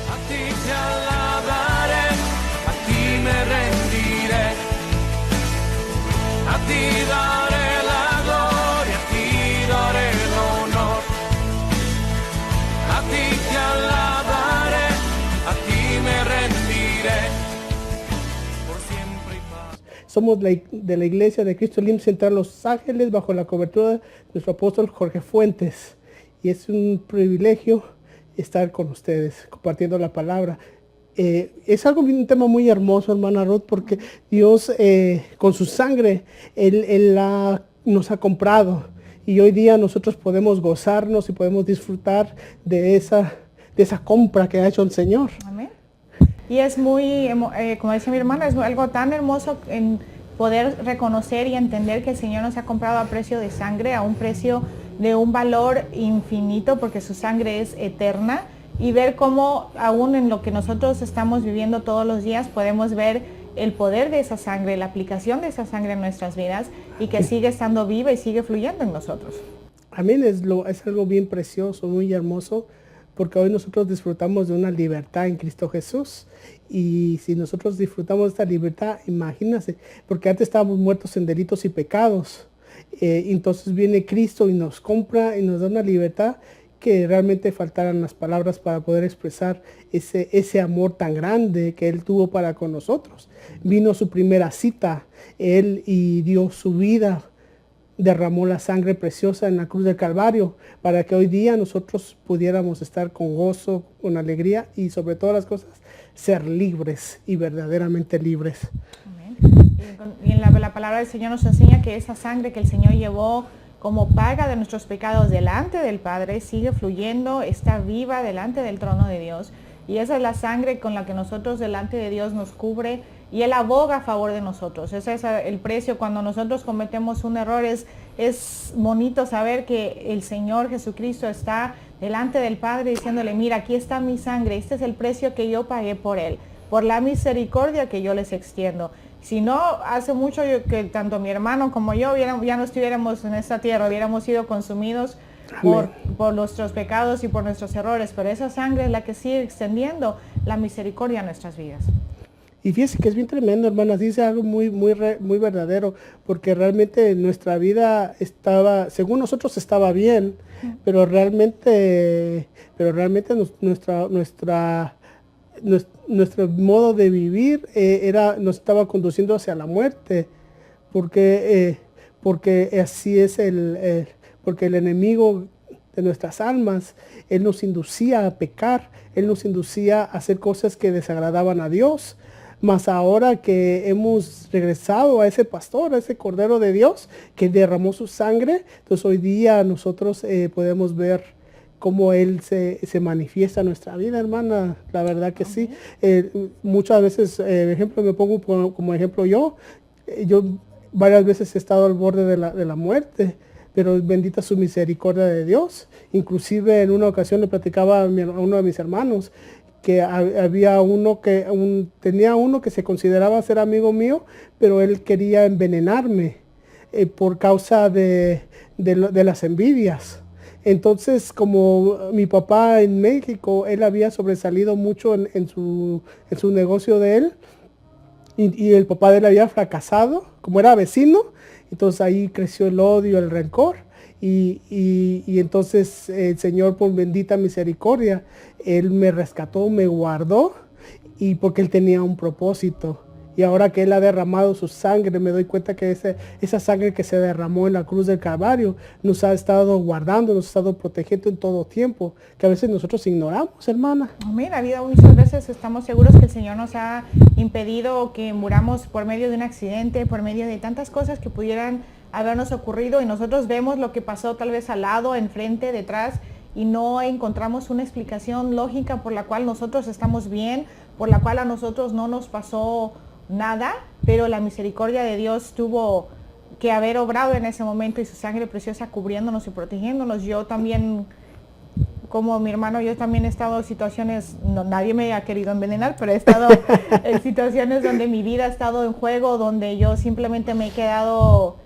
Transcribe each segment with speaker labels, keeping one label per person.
Speaker 1: A ti te alabaré, a ti me rendiré, a ti daré la gloria, a ti daré el honor. A ti te alabaré, a ti me rendiré, por siempre y paz.
Speaker 2: Somos de la Iglesia de Cristo Lim Central Los Ángeles, bajo la cobertura de nuestro apóstol Jorge Fuentes. Y es un privilegio estar con ustedes, compartiendo la palabra. Es un tema muy hermoso, hermana Ruth, porque Dios con su sangre, Él nos ha comprado. Y hoy día nosotros podemos gozarnos y podemos disfrutar de esa compra que ha hecho el Señor.
Speaker 3: Amén. Y es muy, como decía mi hermana, es algo tan hermoso en poder reconocer y entender que el Señor nos ha comprado a precio de sangre, a un precio de un valor infinito, porque su sangre es eterna, y ver cómo aún en lo que nosotros estamos viviendo todos los días podemos ver el poder de esa sangre, la aplicación de esa sangre en nuestras vidas, y que sigue estando viva y sigue fluyendo en nosotros.
Speaker 2: Amén, es algo bien precioso, muy hermoso, porque hoy nosotros disfrutamos de una libertad en Cristo Jesús. Y si nosotros disfrutamos de esta libertad, imagínense, porque antes estábamos muertos en delitos y pecados. Entonces viene Cristo y nos compra y nos da una libertad que realmente faltaran las palabras para poder expresar ese amor tan grande que Él tuvo para con nosotros. Vino su primera cita, Él y dio su vida, derramó la sangre preciosa en la cruz del Calvario para que hoy día nosotros pudiéramos estar con gozo, con alegría y sobre todas las cosas ser libres y verdaderamente libres.
Speaker 3: Y en la palabra del Señor nos enseña que esa sangre que el Señor llevó como paga de nuestros pecados delante del Padre sigue fluyendo, está viva delante del trono de Dios. Y esa es la sangre con la que nosotros delante de Dios nos cubre y Él aboga a favor de nosotros. Ese es el precio cuando nosotros cometemos un error. Es bonito saber que el Señor Jesucristo está delante del Padre diciéndole, mira, aquí está mi sangre, este es el precio que yo pagué por Él, por la misericordia que yo les extiendo. Si no, hace mucho que tanto mi hermano como yo ya no estuviéramos en esta tierra, hubiéramos sido consumidos por nuestros pecados y por nuestros errores, pero esa sangre es la que sigue extendiendo la misericordia en nuestras vidas.
Speaker 2: Y fíjense que es bien tremendo, hermanas, dice algo muy verdadero, porque realmente nuestra vida estaba, según nosotros estaba bien, pero realmente nuestro modo de vivir nos estaba conduciendo hacia la muerte, porque así es porque el enemigo de nuestras almas, él nos inducía a pecar, él nos inducía a hacer cosas que desagradaban a Dios. Mas ahora que hemos regresado a ese pastor, a ese Cordero de Dios que derramó su sangre, entonces hoy día nosotros podemos ver cómo Él se manifiesta en nuestra vida, hermana. La verdad que sí. Muchas veces, ejemplo, me pongo como ejemplo yo varias veces he estado al borde de la muerte, pero bendita su misericordia de Dios. Inclusive en una ocasión le platicaba a uno de mis hermanos que había tenía uno que se consideraba ser amigo mío, pero él quería envenenarme por causa de las envidias. Entonces, como mi papá en México, él había sobresalido mucho en su negocio de él, y el papá de él había fracasado, como era vecino, entonces ahí creció el odio, el rencor. Y entonces el Señor, por bendita misericordia, Él me rescató, me guardó, y porque Él tenía un propósito. Y ahora que Él ha derramado su sangre, me doy cuenta que esa sangre que se derramó en la cruz del Calvario nos ha estado guardando, nos ha estado protegiendo en todo tiempo, que a veces nosotros ignoramos, hermana.
Speaker 3: Mira, muchas veces estamos seguros que el Señor nos ha impedido que muramos por medio de un accidente, por medio de tantas cosas que pudieran habernos ocurrido, y nosotros vemos lo que pasó tal vez al lado, enfrente, detrás, y no encontramos una explicación lógica por la cual nosotros estamos bien, por la cual a nosotros no nos pasó nada, pero la misericordia de Dios tuvo que haber obrado en ese momento, y su sangre preciosa cubriéndonos y protegiéndonos. Yo también, como mi hermano, yo también he estado en situaciones, nadie me ha querido envenenar, pero he estado en situaciones donde mi vida ha estado en juego, donde yo simplemente me he quedado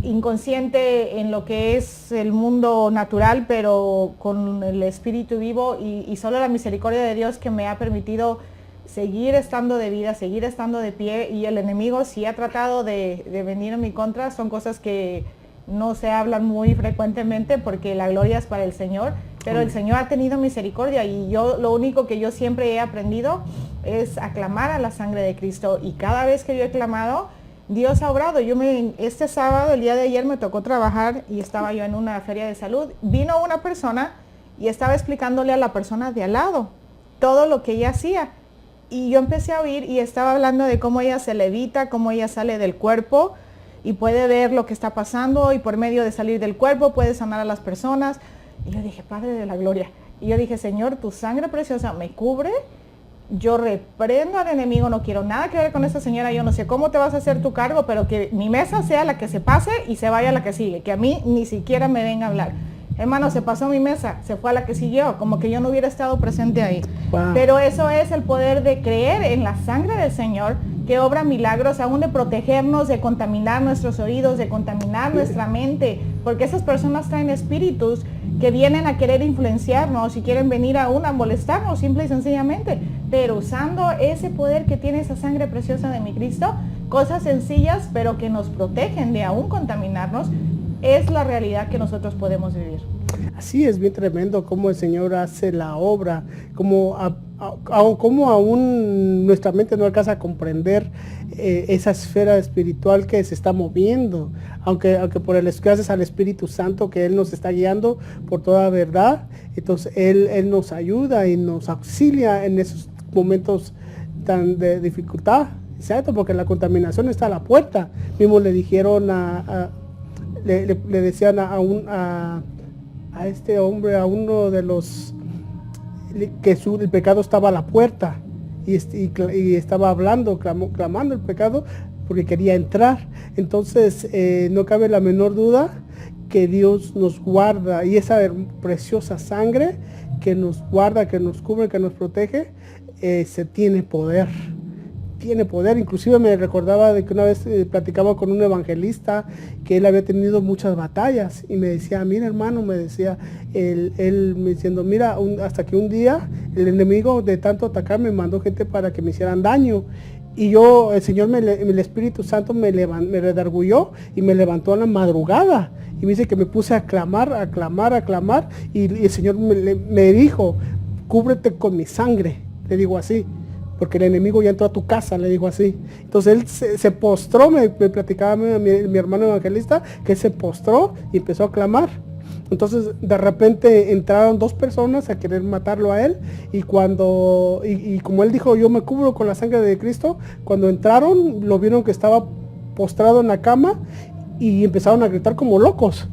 Speaker 3: inconsciente en lo que es el mundo natural, pero con el espíritu vivo, y solo la misericordia de Dios que me ha permitido seguir estando de vida, seguir estando de pie. Y el enemigo sí ha tratado de venir en mi contra. Son cosas que no se hablan muy frecuentemente porque la gloria es para el Señor, pero el Señor ha tenido misericordia, y yo lo único que yo siempre he aprendido es aclamar a la sangre de Cristo, y cada vez que yo he clamado, Dios ha obrado. Este sábado, el día de ayer, me tocó trabajar y estaba yo en una feria de salud. Vino una persona y estaba explicándole a la persona de al lado todo lo que ella hacía. Y yo empecé a oír y estaba hablando de cómo ella se levita, cómo ella sale del cuerpo y puede ver lo que está pasando, y por medio de salir del cuerpo puede sanar a las personas. Y yo dije, Padre de la gloria. Y yo dije, Señor, tu sangre preciosa me cubre. Yo reprendo al enemigo, no quiero nada que ver con esta señora. Yo no sé cómo te vas a hacer tu cargo, pero que mi mesa sea la que se pase y se vaya a la que sigue, que a mí ni siquiera me venga a hablar. Hermano, se pasó mi mesa, se fue a la que siguió, como que yo no hubiera estado presente ahí. Wow. Pero eso es el poder de creer en la sangre del Señor, que obra milagros, aún de protegernos, de contaminar nuestros oídos, de contaminar nuestra mente, porque esas personas traen espíritus que vienen a querer influenciarnos y quieren venir aún a molestarnos, simple y sencillamente. Pero usando ese poder que tiene esa sangre preciosa de mi Cristo, cosas sencillas pero que nos protegen de aún contaminarnos, es la realidad que nosotros podemos vivir.
Speaker 2: Así es, bien tremendo cómo el Señor hace la obra, como aún nuestra mente no alcanza a comprender esa esfera espiritual que se está moviendo, aunque por gracias al Espíritu Santo que Él nos está guiando por toda verdad. Entonces Él nos ayuda y nos auxilia en esos momentos tan de dificultad, ¿cierto? Porque la contaminación está a la puerta. Mismo le dijeron le decían a este hombre, a uno de los que el pecado estaba a la puerta, y estaba hablando, clamando el pecado porque quería entrar. Entonces no cabe la menor duda que Dios nos guarda, y esa preciosa sangre que nos guarda, que nos cubre, que nos protege, tiene poder. Tiene poder. Inclusive me recordaba de que una vez platicaba con un evangelista que él había tenido muchas batallas, y me decía, mira hermano, me decía él me diciendo, mira, hasta que un día el enemigo de tanto atacar me mandó gente para que me hicieran daño, y yo, el Señor, el Espíritu Santo me redarguyó y me levantó a la madrugada, y me dice que me puse a clamar, y el Señor me dijo, cúbrete con mi sangre, le digo así, porque el enemigo ya entró a tu casa, le dijo así. Entonces él se postró, me platicaba mi hermano evangelista, que él se postró y empezó a clamar. Entonces de repente entraron 2 personas a querer matarlo a él, y como él dijo, yo me cubro con la sangre de Cristo, cuando entraron lo vieron que estaba postrado en la cama, y empezaron a gritar como locos.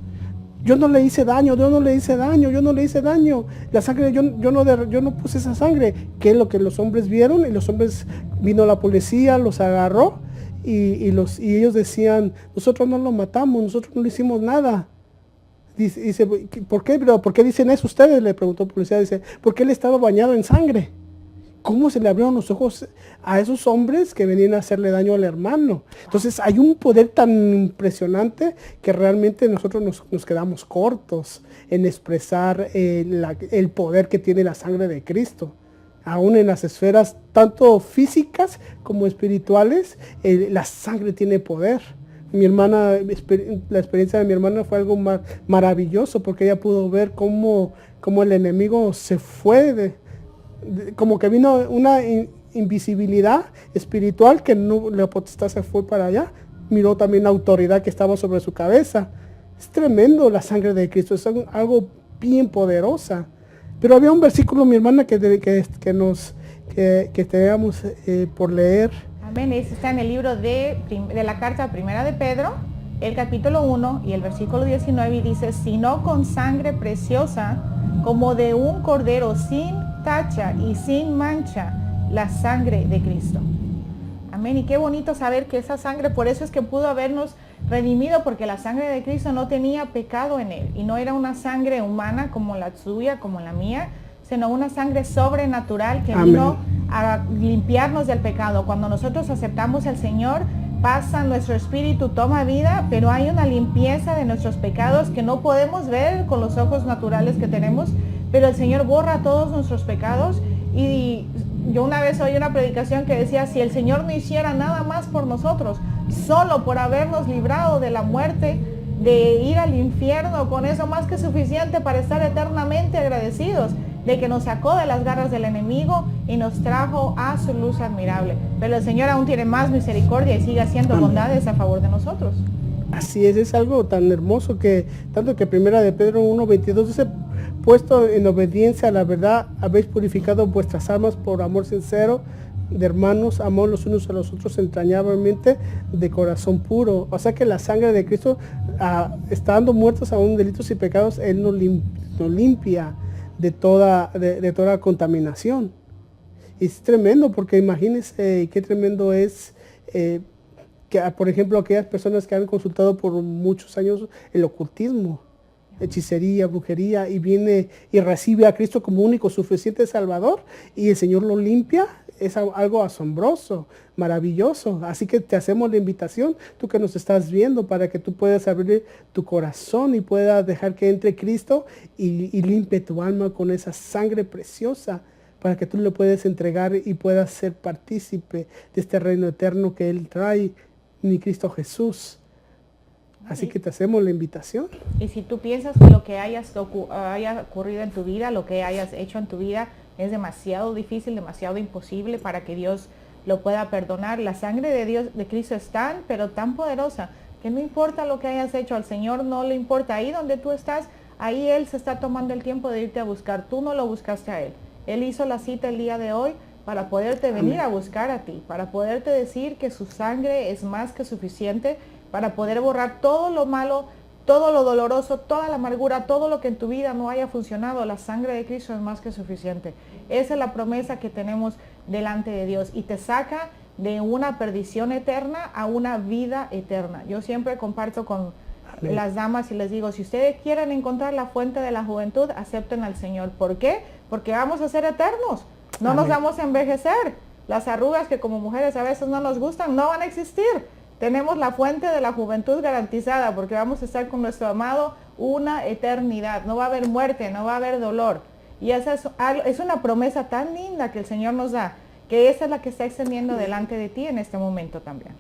Speaker 2: Yo no le hice daño, la sangre, yo no puse esa sangre. Que es lo que los hombres vieron, y los hombres, vino la policía, los agarró, y ellos decían, nosotros no lo matamos, nosotros no le hicimos nada. Dice, ¿por qué? ¿Pero por qué dicen eso ustedes? Le preguntó el policía, dice, porque él estaba bañado en sangre. ¿Cómo se le abrieron los ojos a esos hombres que venían a hacerle daño al hermano? Entonces hay un poder tan impresionante que realmente nosotros nos quedamos cortos en expresar el poder que tiene la sangre de Cristo. Aún en las esferas tanto físicas como espirituales, la sangre tiene poder. Mi hermana, la experiencia de mi hermana fue algo maravilloso, porque ella pudo ver cómo el enemigo se fue como que vino una invisibilidad espiritual, que no, la potestad se fue para allá. Miró también la autoridad que estaba sobre su cabeza. Es tremendo la sangre de Cristo, es algo bien poderosa. Pero había un versículo, mi hermana, que teníamos por leer.
Speaker 3: Amén. Ese está en el libro de la carta primera de Pedro, el capítulo 1 y el versículo 19, y dice, sino con sangre preciosa, como de un cordero sin tacha y sin mancha, la sangre de Cristo. Amén. Y qué bonito saber que esa sangre, por eso es que pudo habernos redimido, porque la sangre de Cristo no tenía pecado en él, y no era una sangre humana como la suya, como la mía, sino una sangre sobrenatural que Amén. Vino a limpiarnos del pecado. Cuando nosotros aceptamos al Señor, pasa, nuestro espíritu toma vida, pero hay una limpieza de nuestros pecados que no podemos ver con los ojos naturales que tenemos, pero el Señor borra todos nuestros pecados. Y yo una vez oí una predicación que decía, si el Señor no hiciera nada más por nosotros, solo por habernos librado de la muerte, de ir al infierno, con eso más que suficiente para estar eternamente agradecidos de que nos sacó de las garras del enemigo y nos trajo a su luz admirable. Pero el Señor aún tiene más misericordia y sigue haciendo bondades a favor de nosotros.
Speaker 2: Así es algo tan hermoso que, tanto que primera de Pedro 1:22 dice, puesto en obediencia a la verdad, habéis purificado vuestras almas por amor sincero de hermanos, amor los unos a los otros entrañablemente de corazón puro. O sea que la sangre de Cristo, estando muertos aún delitos y pecados, Él nos limpia de toda contaminación. Y es tremendo, porque imagínense qué tremendo es que, por ejemplo, aquellas personas que han consultado por muchos años el ocultismo, hechicería, brujería, y viene y recibe a Cristo como único, suficiente Salvador, y el Señor lo limpia. Es algo asombroso, maravilloso. Así que te hacemos la invitación, tú que nos estás viendo, para que tú puedas abrir tu corazón y puedas dejar que entre Cristo y limpie tu alma con esa sangre preciosa, para que tú le puedas entregar y puedas ser partícipe de este reino eterno que Él trae, mi Cristo Jesús. Así que te hacemos la invitación.
Speaker 3: Y si tú piensas que lo que haya ocurrido en tu vida, lo que hayas hecho en tu vida, es demasiado difícil, demasiado imposible para que Dios lo pueda perdonar, la sangre de Dios, de Cristo, es tan, pero tan poderosa, que no importa lo que hayas hecho, al Señor no le importa. Ahí donde tú estás, ahí Él se está tomando el tiempo de irte a buscar. Tú no lo buscaste a Él. Él hizo la cita el día de hoy para poderte venir a buscar a ti, para poderte decir que su sangre es más que suficiente para poder borrar todo lo malo, todo lo doloroso, toda la amargura, todo lo que en tu vida no haya funcionado. La sangre de Cristo es más que suficiente. Esa es la promesa que tenemos delante de Dios, y te saca de una perdición eterna a una vida eterna. Yo siempre comparto con las damas y les digo, si ustedes quieren encontrar la fuente de la juventud, acepten al Señor. ¿Por qué? Porque vamos a ser eternos, no nos vamos a envejecer. Las arrugas que como mujeres a veces no nos gustan, no van a existir. Tenemos la fuente de la juventud garantizada, porque vamos a estar con nuestro amado una eternidad. No va a haber muerte, no va a haber dolor. Y esa es una promesa tan linda que el Señor nos da, que esa es la que está extendiendo delante de ti en este momento también.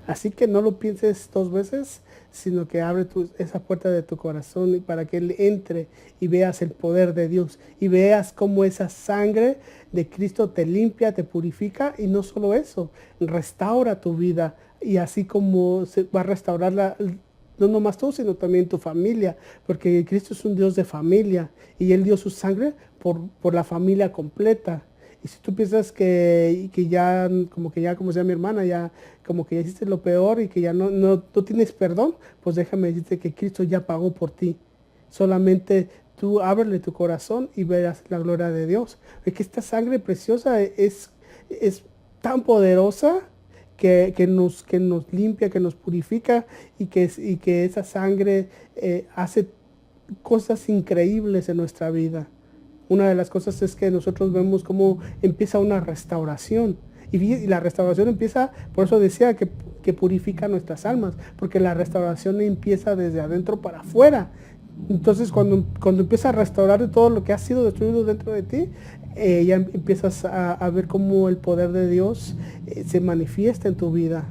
Speaker 2: Así que no lo pienses dos veces, sino que abre esa puerta de tu corazón para que Él entre y veas el poder de Dios. Y veas cómo esa sangre de Cristo te limpia, te purifica, y no solo eso, restaura tu vida. Y así como se va a restaurar no nomás tú, sino también tu familia, porque Cristo es un Dios de familia, y Él dio su sangre por la familia completa. Y si tú piensas que ya, como sea mi hermana, ya como que ya hiciste lo peor y que ya no tienes perdón, pues déjame decirte que Cristo ya pagó por ti. Solamente tú ábrele tu corazón y verás la gloria de Dios. Es que esta sangre preciosa es tan poderosa que nos limpia, que nos purifica, y que esa sangre hace cosas increíbles en nuestra vida. Una de las cosas es que nosotros vemos cómo empieza una restauración. Y la restauración empieza, por eso decía que purifica nuestras almas, porque la restauración empieza desde adentro para afuera. Entonces cuando empieza a restaurar de todo lo que ha sido destruido dentro de ti, ya empiezas a ver cómo el poder de Dios se manifiesta en tu vida.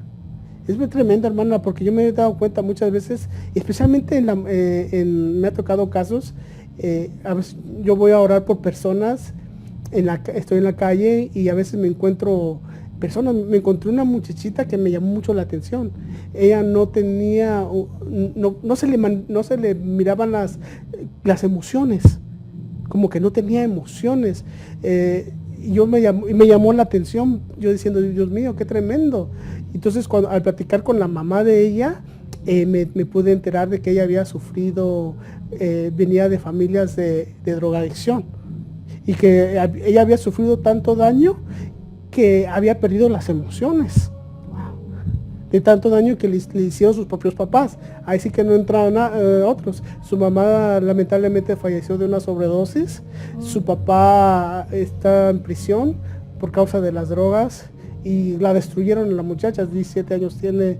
Speaker 2: Es muy tremendo, hermana, porque yo me he dado cuenta muchas veces, especialmente me ha tocado casos, a veces yo voy a orar por personas, estoy en la calle y a veces me encuentro personas. Me encontré una muchachita que me llamó mucho la atención. Ella no tenía, no se le miraban las emociones, como que no tenía emociones. Me llamó la atención, yo diciendo, Dios mío, qué tremendo. Entonces al platicar con la mamá de ella, me pude enterar de que ella había sufrido, venía de familias de drogadicción, y que ella había sufrido tanto daño que había perdido las emociones, de tanto daño que le hicieron sus propios papás. Ahí sí que no entraron otros. Su mamá lamentablemente falleció de una sobredosis, su papá está en prisión por causa de las drogas, y la destruyeron. La muchacha, 17 años tiene,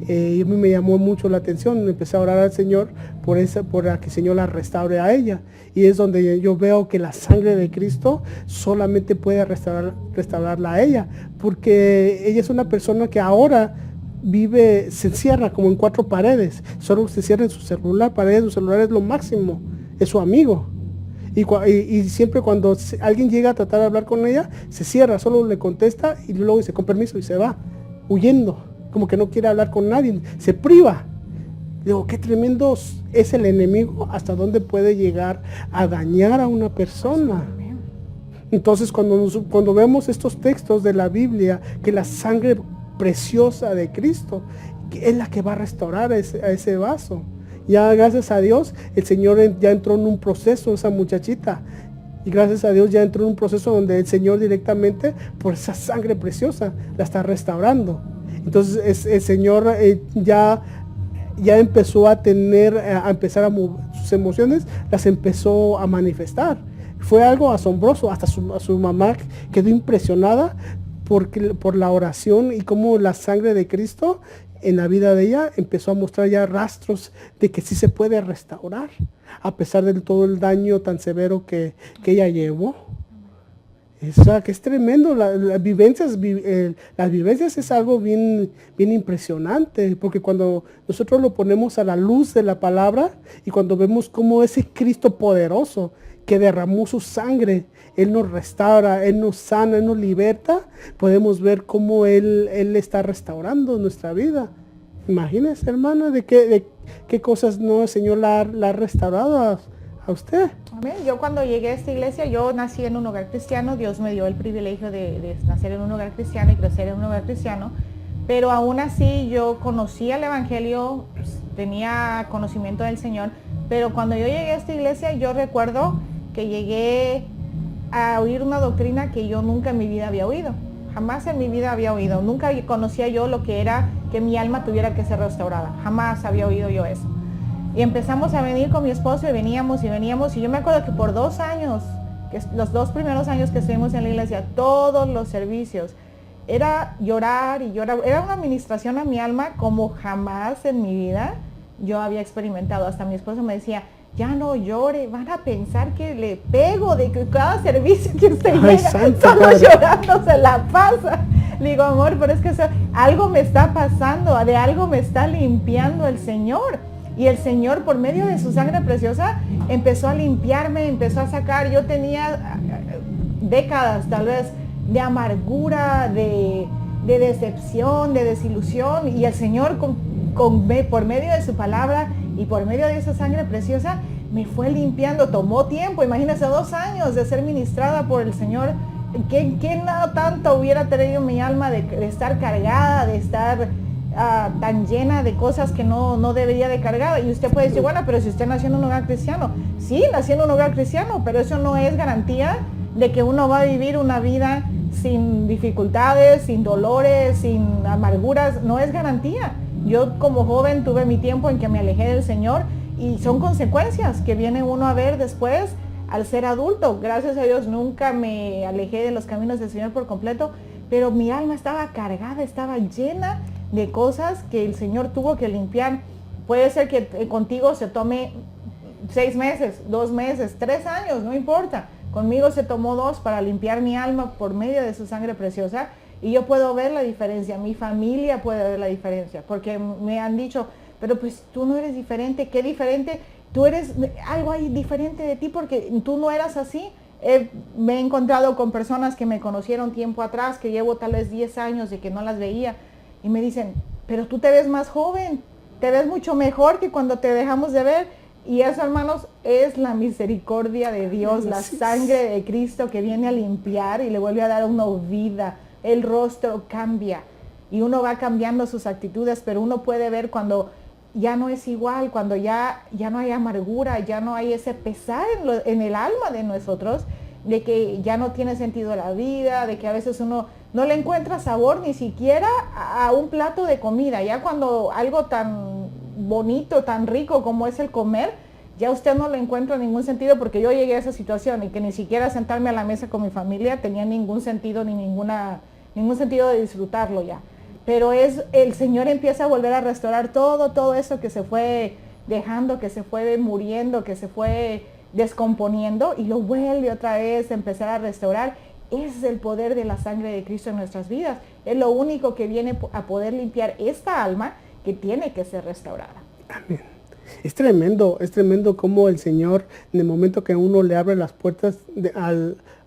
Speaker 2: y a mí me llamó mucho la atención. Empecé a orar al Señor por que el Señor la restaure a ella, y es donde yo veo que la sangre de Cristo solamente puede restaurarla a ella, porque ella es una persona que ahora se encierra como en 4 paredes, solo se cierra en su celular. Para ella su celular es lo máximo, es su amigo. Y siempre cuando alguien llega a tratar de hablar con ella, se cierra, solo le contesta y luego dice con permiso y se va, huyendo, como que no quiere hablar con nadie, se priva. Digo, qué tremendo es el enemigo, hasta dónde puede llegar a dañar a una persona. Entonces cuando vemos estos textos de la Biblia, que la sangre preciosa de Cristo es la que va a restaurar a ese vaso. Ya gracias a Dios, el Señor ya entró en un proceso, esa muchachita. Y gracias a Dios ya entró en un proceso donde el Señor directamente, por esa sangre preciosa, la está restaurando. Entonces el Señor ya empezó a empezar a mover sus emociones, las empezó a manifestar. Fue algo asombroso, hasta su mamá quedó impresionada por la oración y cómo la sangre de Cristo en la vida de ella empezó a mostrar ya rastros de que sí se puede restaurar, a pesar de todo el daño tan severo que ella llevó. O sea, que es tremendo. Las vivencias es algo bien impresionante, porque cuando nosotros lo ponemos a la luz de la palabra y cuando vemos cómo ese Cristo poderoso que derramó su sangre, Él nos restaura, Él nos sana, Él nos liberta, podemos ver cómo Él está restaurando nuestra vida. Imagínese, hermana, de qué cosas no el Señor la ha restaurado a usted.
Speaker 3: Amén. Yo cuando llegué a esta iglesia, yo nací en un hogar cristiano. Dios me dio el privilegio de nacer en un hogar cristiano y crecer en un hogar cristiano, pero aún así yo conocía el evangelio, pues, tenía conocimiento del Señor, pero cuando yo llegué a esta iglesia, yo recuerdo que llegué a oír una doctrina que yo nunca en mi vida había oído. Jamás en mi vida había oído. Nunca conocía yo lo que era que mi alma tuviera que ser restaurada. Jamás había oído yo eso. Y empezamos a venir con mi esposo y veníamos. Y yo me acuerdo que por 2 años, que los 2 primeros años que estuvimos en la iglesia, todos los servicios, era llorar y llorar. Era una administración a mi alma como jamás en mi vida yo había experimentado. Hasta mi esposo me decía, ya no llore, van a pensar que le pego de que cada servicio que usted llega, solo llorando se la pasa. Le digo, amor, pero es que algo me está pasando, de algo me está limpiando el Señor. Y el Señor, por medio de su sangre preciosa, empezó a limpiarme, empezó a sacar. Yo tenía décadas, tal vez, de amargura, de decepción, de desilusión. Y el Señor, por medio de su palabra y por medio de esa sangre preciosa, me fue limpiando. Tomó tiempo, imagínense, 2 años de ser ministrada por el Señor. ¿Qué nada tanto hubiera tenido mi alma de estar cargada, de estar tan llena de cosas que no debería de cargar? Y usted puede decir, bueno, pero si usted nació en un hogar cristiano. Sí, nací en un hogar cristiano, pero eso no es garantía de que uno va a vivir una vida sin dificultades, sin dolores, sin amarguras. No es garantía. Yo como joven tuve mi tiempo en que me alejé del Señor, y son consecuencias que viene uno a ver después al ser adulto. Gracias a Dios nunca me alejé de los caminos del Señor por completo, pero mi alma estaba cargada, estaba llena de cosas que el Señor tuvo que limpiar. Puede ser que contigo se tome 6 meses, 2 meses, 3 años, no importa. Conmigo se tomó 2 para limpiar mi alma por medio de su sangre preciosa. Y yo puedo ver la diferencia, mi familia puede ver la diferencia, porque me han dicho, pero pues tú no eres diferente. ¿Qué diferente? Tú eres, algo ahí diferente de ti, porque tú no eras así. Me he encontrado con personas que me conocieron tiempo atrás, que llevo tal vez 10 años de que no las veía, y me dicen, pero tú te ves más joven, te ves mucho mejor que cuando te dejamos de ver. Y eso, hermanos, es la misericordia de Dios, la sangre de Cristo que viene a limpiar y le vuelve a dar a uno vida. El rostro cambia y uno va cambiando sus actitudes, pero uno puede ver cuando ya no es igual, cuando ya no hay amargura, ya no hay ese pesar en el alma de nosotros, de que ya no tiene sentido la vida, de que a veces uno no le encuentra sabor ni siquiera a un plato de comida. Ya cuando algo tan bonito, tan rico como es el comer, ya usted no le encuentra ningún sentido, porque yo llegué a esa situación y que ni siquiera sentarme a la mesa con mi familia tenía ningún sentido ni ninguna ningún sentido de disfrutarlo ya. Pero el Señor empieza a volver a restaurar todo eso que se fue dejando, que se fue muriendo, que se fue descomponiendo, y lo vuelve otra vez a empezar a restaurar. Ese es el poder de la sangre de Cristo en nuestras vidas. Es lo único que viene a poder limpiar esta alma que tiene que ser restaurada.
Speaker 2: Amén. Es tremendo cómo el Señor, en el momento que uno le abre las puertas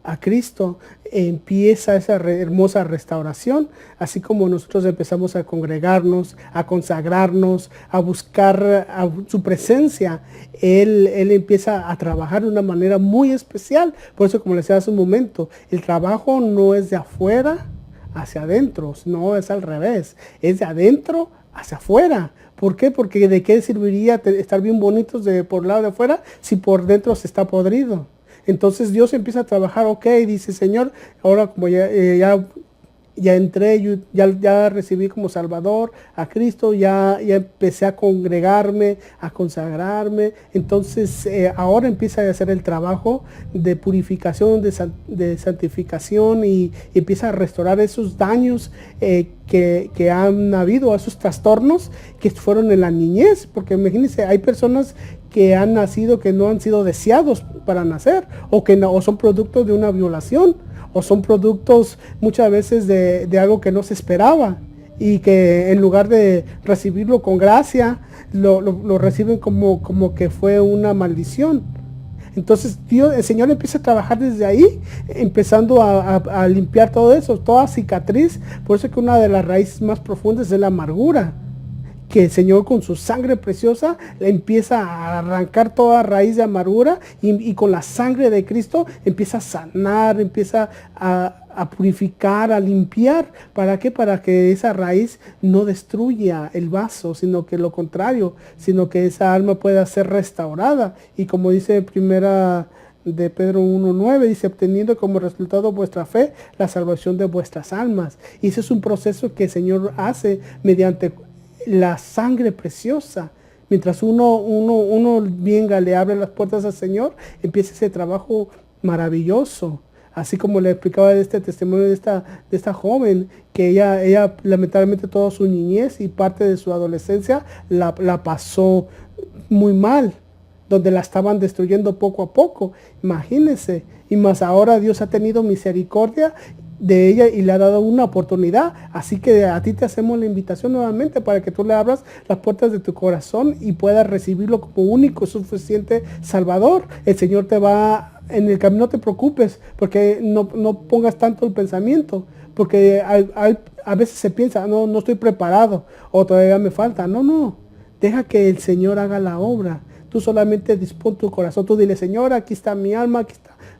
Speaker 2: a Cristo, empieza esa hermosa restauración, así como nosotros empezamos a congregarnos, a consagrarnos, a buscar su presencia. Él empieza a trabajar de una manera muy especial. Por eso, como les decía hace un momento, el trabajo no es de afuera hacia adentro, no, es al revés, es de adentro hacia afuera. ¿Por qué? Porque ¿de qué serviría estar bien bonitos por el lado de afuera si por dentro se está podrido? Entonces Dios empieza a trabajar, dice, Señor, ahora como ya entré, ya recibí como Salvador a Cristo, ya empecé a congregarme, a consagrarme. Entonces ahora empieza a hacer el trabajo de purificación, de santificación, y empieza a restaurar esos daños que han habido, esos trastornos que fueron en la niñez. Porque imagínense, hay personas que han nacido que no han sido deseados para nacer, o son productos de una violación, o son productos muchas veces de algo que no se esperaba, y que en lugar de recibirlo con gracia, lo reciben como que fue una maldición. Entonces el Señor empieza a trabajar desde ahí, empezando a limpiar todo eso, toda cicatriz. Por eso es que una de las raíces más profundas es la amargura, que el Señor con su sangre preciosa le empieza a arrancar toda raíz de amargura, y con la sangre de Cristo empieza a sanar, empieza a purificar, a limpiar. ¿Para qué? Para que esa raíz no destruya el vaso, sino que lo contrario, sino que esa alma pueda ser restaurada. Y como dice primera de Pedro 1:9, dice, obteniendo como resultado vuestra fe la salvación de vuestras almas. Y ese es un proceso que el Señor hace mediante la sangre preciosa. Mientras uno venga, le abre las puertas al Señor, empieza ese trabajo maravilloso. Así como le explicaba de este testimonio de esta joven, que ella lamentablemente toda su niñez y parte de su adolescencia la pasó muy mal, donde la estaban destruyendo poco a poco. Imagínense. Y más ahora Dios ha tenido misericordia de ella y le ha dado una oportunidad. Así que a ti te hacemos la invitación nuevamente para que tú le abras las puertas de tu corazón y puedas recibirlo como único, suficiente Salvador. El Señor te va en el camino. No te preocupes, porque no pongas tanto el pensamiento, porque a veces se piensa, no estoy preparado, o todavía me falta. No, deja que el Señor haga la obra. Tú solamente dispón tu corazón, tú dile, Señor, aquí está mi alma, aquí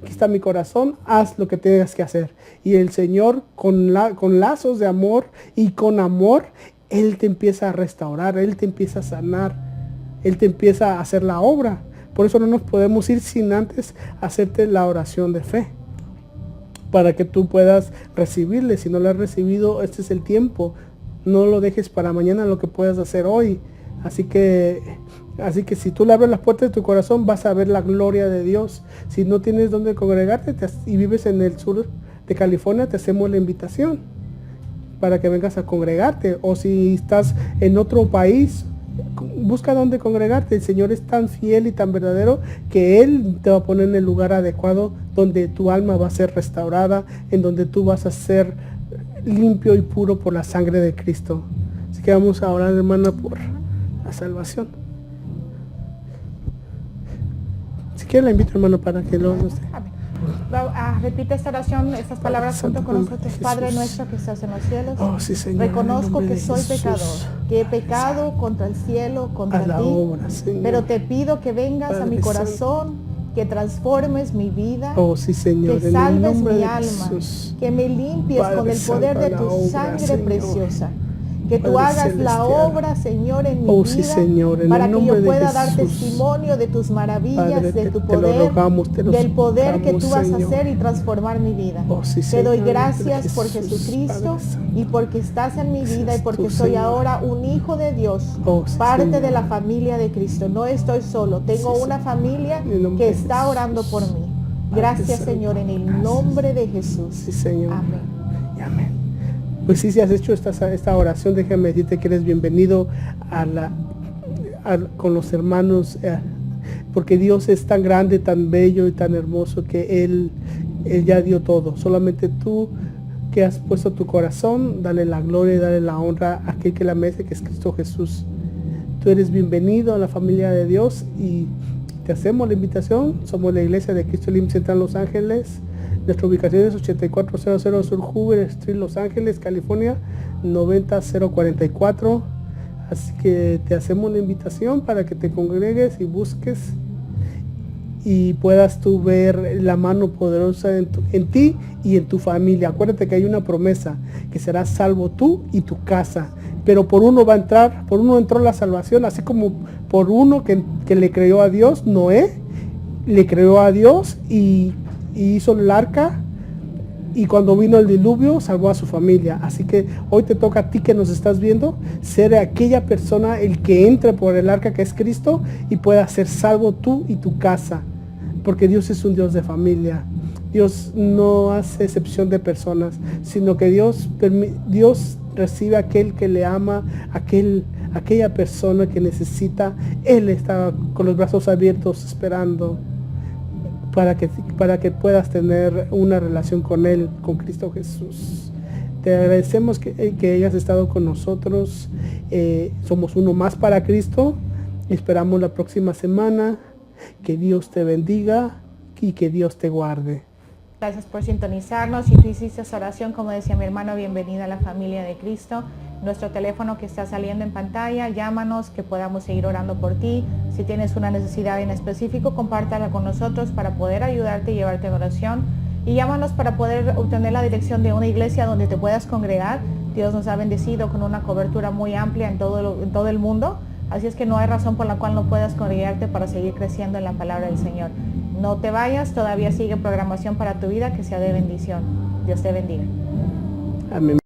Speaker 2: está mi corazón, haz lo que tengas que hacer. Y el Señor con lazos de amor y con amor, Él te empieza a restaurar, Él te empieza a sanar, Él te empieza a hacer la obra. Por eso no nos podemos ir sin antes hacerte la oración de fe, para que tú puedas recibirle. Si no lo has recibido, este es el tiempo. No lo dejes para mañana lo que puedas hacer hoy. Así que si tú le abres las puertas de tu corazón, vas a ver la gloria de Dios. Si no tienes dónde congregarte y vives en el sur de California, te hacemos la invitación para que vengas a congregarte. O si estás en otro país, busca dónde congregarte. El Señor es tan fiel y tan verdadero que Él te va a poner en el lugar adecuado, donde tu alma va a ser restaurada, en donde tú vas a ser limpio y puro por la sangre de Cristo. Así que vamos a orar, hermana, por la salvación. Si quiere la invito, hermano, para que lo esté.
Speaker 3: Repite esta oración, estas palabras junto con nosotros. Padre nuestro que estás en los cielos,
Speaker 2: sí, Señor,
Speaker 3: reconozco que soy pecador, que he pecado contra el cielo, contra ti, pero te pido que vengas
Speaker 2: Padre
Speaker 3: a mi corazón,
Speaker 2: Santo,
Speaker 3: que transformes mi vida,
Speaker 2: sí, Señor,
Speaker 3: que salves mi
Speaker 2: de
Speaker 3: alma,
Speaker 2: Jesús.
Speaker 3: que me limpies
Speaker 2: Padre
Speaker 3: con el poder
Speaker 2: Santo,
Speaker 3: de tu
Speaker 2: la obra,
Speaker 3: sangre
Speaker 2: Señor.
Speaker 3: preciosa. Que tú
Speaker 2: Padre
Speaker 3: hagas la
Speaker 2: celestial.
Speaker 3: obra, Señor, en mi
Speaker 2: Sí,
Speaker 3: vida,
Speaker 2: Señor, en
Speaker 3: para
Speaker 2: el
Speaker 3: que
Speaker 2: nombre
Speaker 3: yo
Speaker 2: de
Speaker 3: pueda dar
Speaker 2: Jesús.
Speaker 3: testimonio de tus maravillas,
Speaker 2: Padre,
Speaker 3: de tu
Speaker 2: te lo
Speaker 3: poder,
Speaker 2: rogamos, te lo
Speaker 3: del poder que
Speaker 2: suplicamos,
Speaker 3: tú vas
Speaker 2: Señor.
Speaker 3: a hacer y transformar mi vida.
Speaker 2: Sí,
Speaker 3: Te doy
Speaker 2: Señor,
Speaker 3: gracias por
Speaker 2: Jesús,
Speaker 3: Jesucristo
Speaker 2: Padre Santo.
Speaker 3: y porque estás en mi vida y porque
Speaker 2: tú,
Speaker 3: soy
Speaker 2: Señor.
Speaker 3: ahora un hijo de Dios,
Speaker 2: Sí,
Speaker 3: parte
Speaker 2: Señor.
Speaker 3: de la familia de Cristo. No estoy solo, tengo
Speaker 2: Sí,
Speaker 3: una
Speaker 2: Señor.
Speaker 3: familia
Speaker 2: En el nombre
Speaker 3: que
Speaker 2: de
Speaker 3: está
Speaker 2: Jesús.
Speaker 3: orando por mí.
Speaker 2: Padre
Speaker 3: Gracias,
Speaker 2: Santo,
Speaker 3: Señor, en el
Speaker 2: gracias.
Speaker 3: nombre de Jesús.
Speaker 2: Sí, Señor.
Speaker 3: Amén.
Speaker 2: Y amén. Pues sí, si has hecho esta oración, déjame decirte que eres bienvenido con los hermanos, porque Dios es tan grande, tan bello y tan hermoso que Él ya dio todo. Solamente tú que has puesto tu corazón, dale la gloria y dale la honra a aquel que la merece, que es Cristo Jesús. Tú eres bienvenido a la familia de Dios y te hacemos la invitación. Somos la iglesia de Cristo Elim Central Los Ángeles. Nuestra ubicación es 8400 Sur Hoover Street, Los Ángeles, California, 90044. Así que te hacemos la invitación para que te congregues y busques y puedas tú ver la mano poderosa en ti y en tu familia. Acuérdate que hay una promesa, que serás salvo tú y tu casa. Pero por uno entró la salvación, así como por uno que le creyó a Dios. Noé le creyó a Dios y hizo el arca, y cuando vino el diluvio salvó a su familia. Así que hoy te toca a ti que nos estás viendo ser aquella persona, el que entre por el arca que es Cristo y pueda ser salvo tú y tu casa, porque Dios es un Dios de familia. Dios no hace excepción de personas, sino que Dios recibe a aquel que le ama, aquella persona que necesita. Él está con los brazos abiertos esperando para que puedas tener una relación con Él, con Cristo Jesús. Te agradecemos que hayas estado con nosotros. Somos uno más para Cristo. Esperamos la próxima semana. Que Dios te bendiga y que Dios te guarde.
Speaker 3: Gracias por sintonizarnos. Si tú hiciste esa oración, como decía mi hermano, bienvenida a la familia de Cristo. Nuestro teléfono que está saliendo en pantalla, llámanos, que podamos seguir orando por ti. Si tienes una necesidad en específico, compártala con nosotros para poder ayudarte y llevarte a oración. Y llámanos para poder obtener la dirección de una iglesia donde te puedas congregar. Dios nos ha bendecido con una cobertura muy amplia en todo el mundo. Así es que no hay razón por la cual no puedas congregarte para seguir creciendo en la palabra del Señor. No te vayas, todavía sigue programación para tu vida, que sea de bendición. Dios te bendiga.
Speaker 2: Amén.